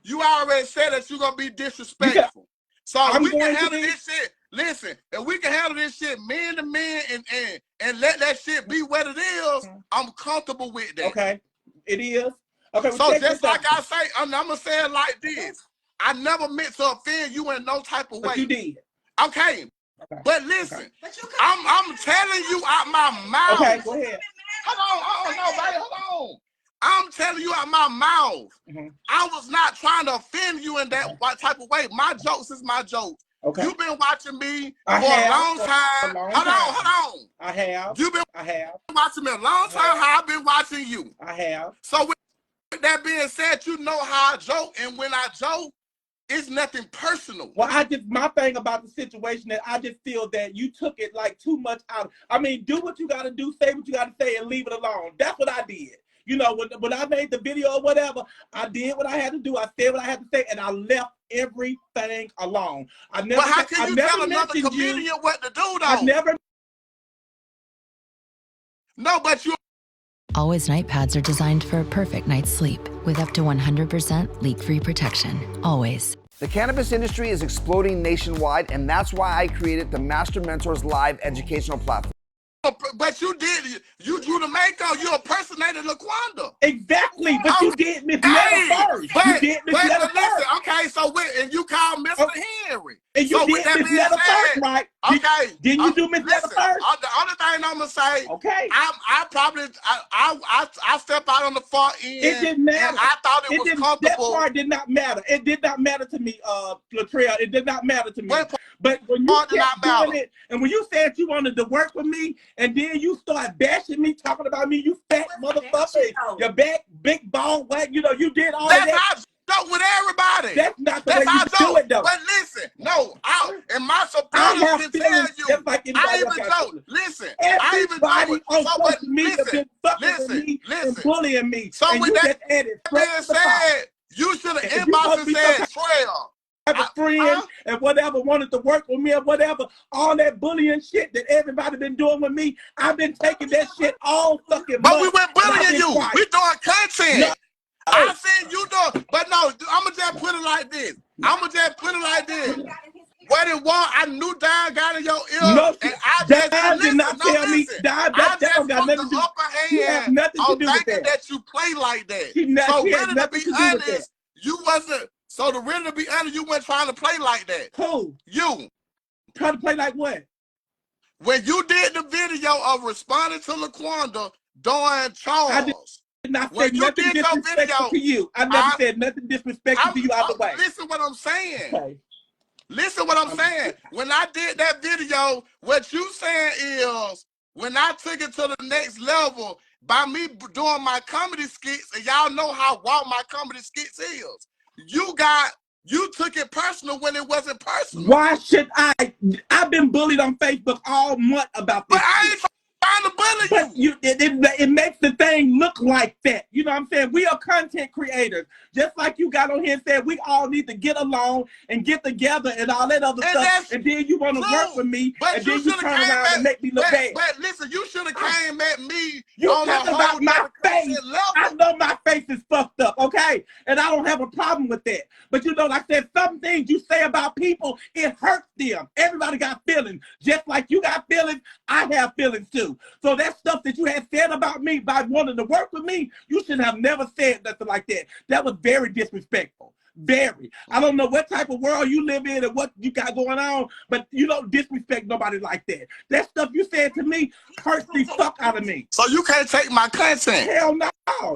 you already said that you're gonna be disrespectful. So we can handle this shit. Listen, if we can handle this shit man to man and let that shit be what it is, I'm comfortable with that. Okay, it is. Okay, well, so just like I say, I'm gonna say it like this. I never meant to offend you in no type of way. But you did. Okay. But listen, I'm telling you out my mouth. Okay, go ahead. Hold on, no, baby, hold on. I'm telling you out my mouth. I was not trying to offend you in that type of way. My jokes is my jokes. Okay. You've been watching me for a long time. Hold on. I have. You've been watching me a long time. How I've been watching you. I have. So with that being said, you know how I joke, and when I joke, it's nothing personal. Well, my thing about the situation that I just feel that you took it like too much out. I mean, do what you got to do, say what you got to say, and leave it alone. That's what I did. You know, when I made the video or whatever, I did what I had to do. I said what I had to say, and I left everything alone. I never. But how can you tell another comedian what to do, though? I never. No, but you. Always night pads are designed for a perfect night's sleep with up to 100% leak-free protection. Always. The cannabis industry is exploding nationwide, and that's why I created the Master Mentors Live educational platform. But you did, you the maker, you impersonated Laquanda. Exactly, but you did Miss Netta first. You did Miss Netta first. Okay, so and you called Mr. Henry. And you did Miss Netta first, right? Okay. Didn't you do Miss Netta first? The only thing I'm gonna say, okay, I step out on the far end. It didn't matter. And I thought it was comfortable. That part did not matter. It did not matter to me, Trell. It did not matter to me. But when you kept doing it, and when you said you wanted to work with me, and then you start bashing me, talking about me, you fat motherfucker, your back, big ball, whack, you know, you did all that. That's how I joke with everybody. That's not the way you do it, though. But listen, no, and my supporters can tell you, I even joke. Listen, I even joke. On social media been fucking with me and bullying me. So with that being said, you should have inboxed and said, Trell. Have a friend and whatever wanted to work with me or whatever, all that bullying shit that everybody been doing with me, I've been taking that shit all fucking month. But we went bullying you. We doing content. No. I seen you doing, but no, I'ma just put it like this. What it was, I knew Don got in your ear, no, and I just Don did not tell me. Don got nothing to do. She has nothing to do with that. You play like that. So really, to be honest, you wasn't. So to really be honest, you weren't trying to play like that. Who? You. Trying to play like what? When you did the video of responding to Laquanda doing Charles. I did not say nothing disrespectful to you. I never said nothing disrespectful to you either way. Listen what I'm saying. Okay. Listen what I'm saying. When I did that video, what you saying is, when I took it to the next level, by me doing my comedy skits, and y'all know how raw my comedy skits is. You took it personal when it wasn't personal. Why should I? I've been bullied on Facebook all month about this. But I ain't trying to bully you. It makes the thing look like that. You know what I'm saying? We are content creators. Just like you got on here and said, we all need to get along and get together and all that other stuff. And then you want to work with me, and then you turn around and make me look bad. But listen, you should have came at me. You talking about my face. I know my face is fucked up, okay? And I don't have a problem with that. But you know, like I said, some things you say about people, it hurts them. Everybody got feelings. Just like you got feelings, I have feelings too. So that stuff that you had said about me by wanting to work with me, you should have never said nothing like that. That was very disrespectful. Very. I don't know what type of world you live in and what you got going on, but you don't disrespect nobody like that. That stuff you said to me hurts the fuck out of me. So you can't take my content? Hell no.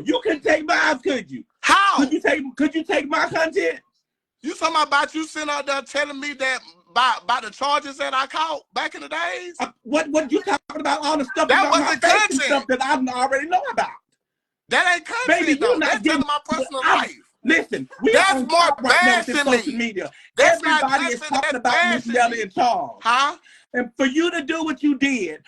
You can take mine, could you? How? Could you take my content? You talking about you sitting out there telling me that by the charges that I caught back in the days? What you talking about? All the stuff that about was the content stuff that I already know about. That ain't content. Baby, though. That's telling my personal life. Listen, that's more bad to social me. Media. That's everybody is talking about Miss Netta and Charles. Huh? And for you to do what you did,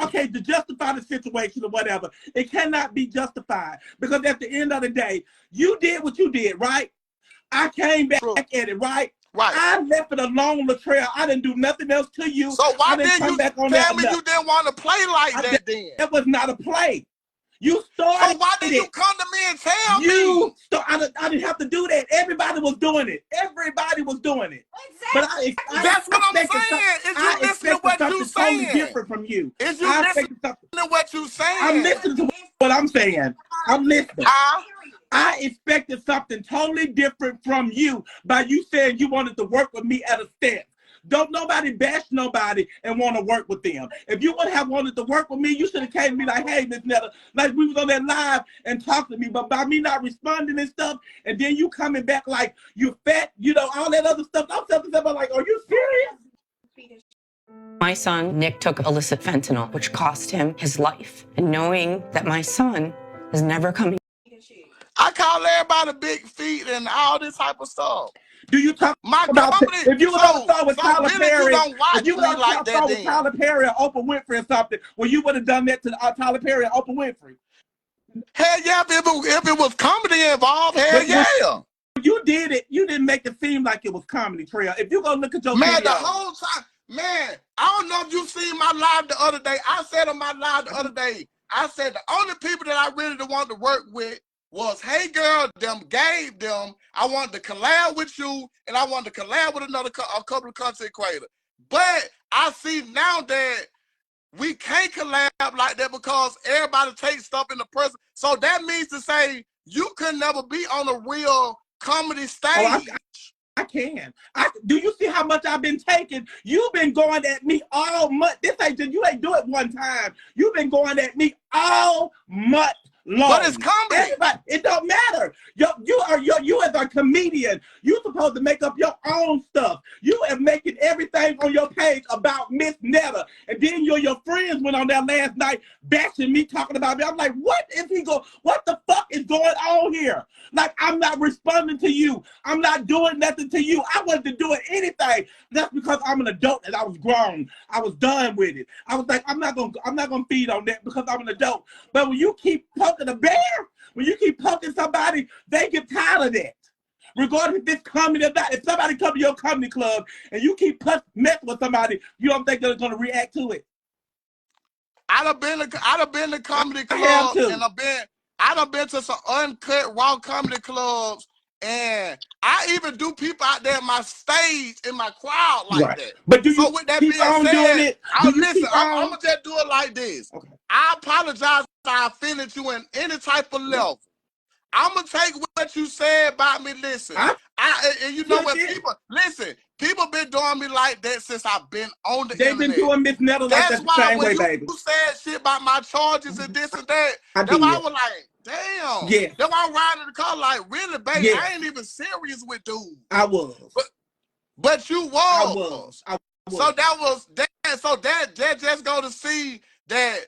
okay, to justify the situation or whatever, it cannot be justified because at the end of the day, you did what you did, right? I came back at it, right? Right. I left it alone, Latrell. I didn't do nothing else to you. So why didn't you tell me you didn't want to play like that then? That was not a play. You started. So why did you come to me and tell me? I didn't have to do that. Everybody was doing it. Everybody was doing it. Exactly. But that's what I'm saying. Is you listening to what you saying? Totally different from you. Is you listening to what you saying? I'm listening to what I'm saying. I'm listening. I expected something totally different from you by you saying you wanted to work with me at a step. Don't nobody bash nobody and want to work with them. If you would have wanted to work with me, you should have came to me like, hey, Miss Netta, like we was on that live and talked to me. But by me not responding and stuff, and then you coming back like you fat, you know, all that other stuff. I'm like, are you serious? My son, Nick, took illicit fentanyl, which cost him his life. And knowing that my son is never coming. I call everybody big feet and all this type of stuff. Do you talk about if you were on the phone with Tyler Perry, if you were on the phone with Tyler Perry or Oprah Winfrey or something, well, you would have done that to Tyler Perry or Oprah Winfrey? Hell yeah, if it was comedy involved, hell yeah. You did it. You didn't make it seem like it was comedy, Trell. If you go look at your man, video, the whole time, man, I don't know if you seen my live the other day. I said on my live the other day, I said the only people that I really want to work with was Hey Girl, them gave them. I wanted to collab with you, and I wanted to collab with a couple of content creators. But I see now that we can't collab like that because everybody takes stuff in the person. So that means to say you could never be on a real comedy stage. Oh, I can. Do you see how much I've been taking? You've been going at me all month. This ain't just, you ain't do it one time. You've been going at me all month long. But it's comedy. Everybody, it don't matter. You as a comedian, you supposed to make up your own stuff. You are making everything on your page about Miss Netta. And then you and your friends went on there last night bashing me, talking about me. I'm like, what the fuck is going on here? Like, I'm not responding to you. I'm not doing nothing to you. I wasn't doing anything. That's because I'm an adult and I was grown. I was done with it. I was like, I'm not gonna feed on that because I'm an adult. But when you keep poking a bear, when you keep poking somebody, they get tired of that. Regardless if it's comedy or not, if somebody come to your comedy club and you keep messing with somebody, you don't think they're gonna react to it. I'd have been to comedy clubs and I done been to some uncut raw comedy clubs, and I even do people out there in my stage, in my crowd like that. But so with that being said, I'm gonna just do it like this. Okay. I apologize if I offended you in any type of level. I'm gonna take what you said about me. Listen, and you know what, people been doing me like that since I've been on the internet. They've been doing Miss Netta like that the same way, baby. You said shit about my charges and this and that. That's why I was like, damn. Yeah. That's why I'm riding in the car like, really, baby? Yeah. I ain't even serious with dude. I was. But you was. I was. So that was that. So that just go to see that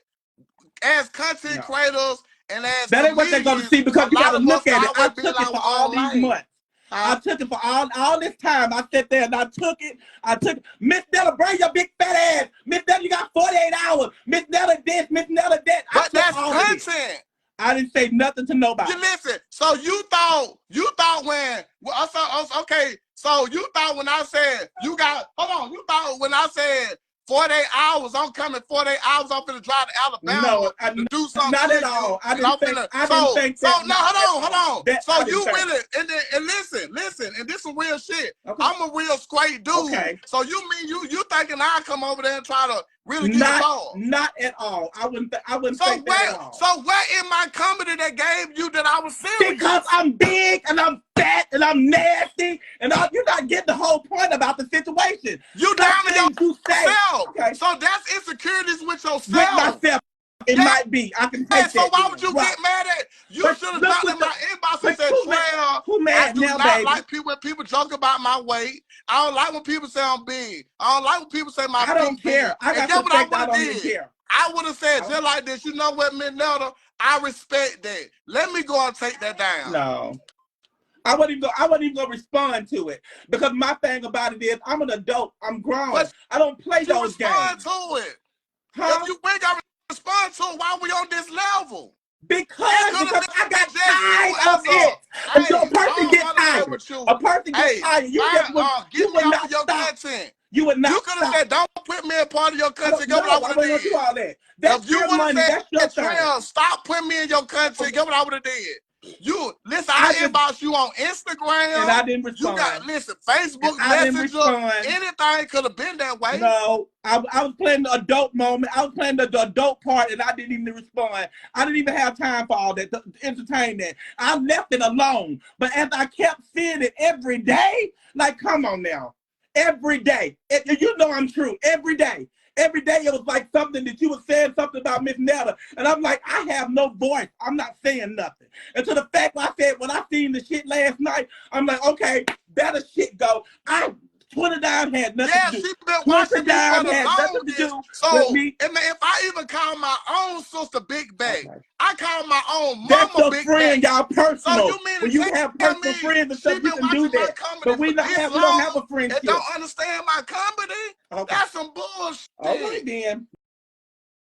as content creators and as that ain't what they're going to see because you got to look at it. I took it for all these months. I took it for all this time. I sat there and I took it. Miss Netta, bring your big fat ass. Miss Netta, you got 48 hours. Miss Netta this, Miss Netta that. But that's content. I didn't say nothing to nobody. You listen. So you thought when okay. So you thought when I said you thought when I said 48 hours, I'm coming 48 hours, I'm finna drive to Alabama to do something. Not at all. I didn't think that. No, hold on. So you really, and listen, and this is real shit. Okay. I'm a real straight dude. Okay. So you mean you thinking I come over there and try to really get involved? Not at all. I wouldn't think that at all. So where in my comedy that gave you that I was serious? Because I'm big and I'm fat and I'm nasty and you're not getting the whole point about the situation. You down to yourself. Okay. So that's insecurities with yourself. With myself. It might be. I can take that. So why would you get mad at? You should have dropped in my inbox and said, Trell, who mad I do now, not baby? like when people joke about my weight. I don't like when people say I'm big. I don't like when people say my I don't care. I got to think I don't even care. I would have said just like this. You know what, Miss Netta? I respect that. Let me go and take that down. No. I wasn't even gonna respond to it because my thing about it is I'm an adult. I'm grown. But I don't play those games. Respond to it. Huh? If you ain't gotta respond to it, why we on this level? Because I got tired of it. A person gets tired. A person gets tired. You get me off your content. You would not. You could have said, "Don't put me in part of your content." Get what I would have did. Do all that. That's if you your would money. have That's said, your thing. "Trell, stop putting me in your content," get what I would have did. You listen. I inboxed you on Instagram, and I didn't respond. You got Facebook Messenger. Anything could have been that way. No, I was playing the adult moment. I was playing the adult part, and I didn't even respond. I didn't even have time for all that to entertain that. I left it alone. But as I kept seeing it every day, like, come on now, every day. You know I'm true. Every day. Every day it was like something that you were saying something about Miss Netta. And I'm like, I have no voice. I'm not saying nothing. And to the fact I said, when I seen the shit last night, I'm like, okay, better shit go. Twitter Dime had nothing to do. She been watching me for the longest. So, if I even call my own sister Big Bag, I call my own mama That's your Big friend, y'all personal. So you mean when you have personal friends and stuff, you can do that. But we don't have a friendship. They don't understand my comedy. Okay. That's some bullshit. All right, then.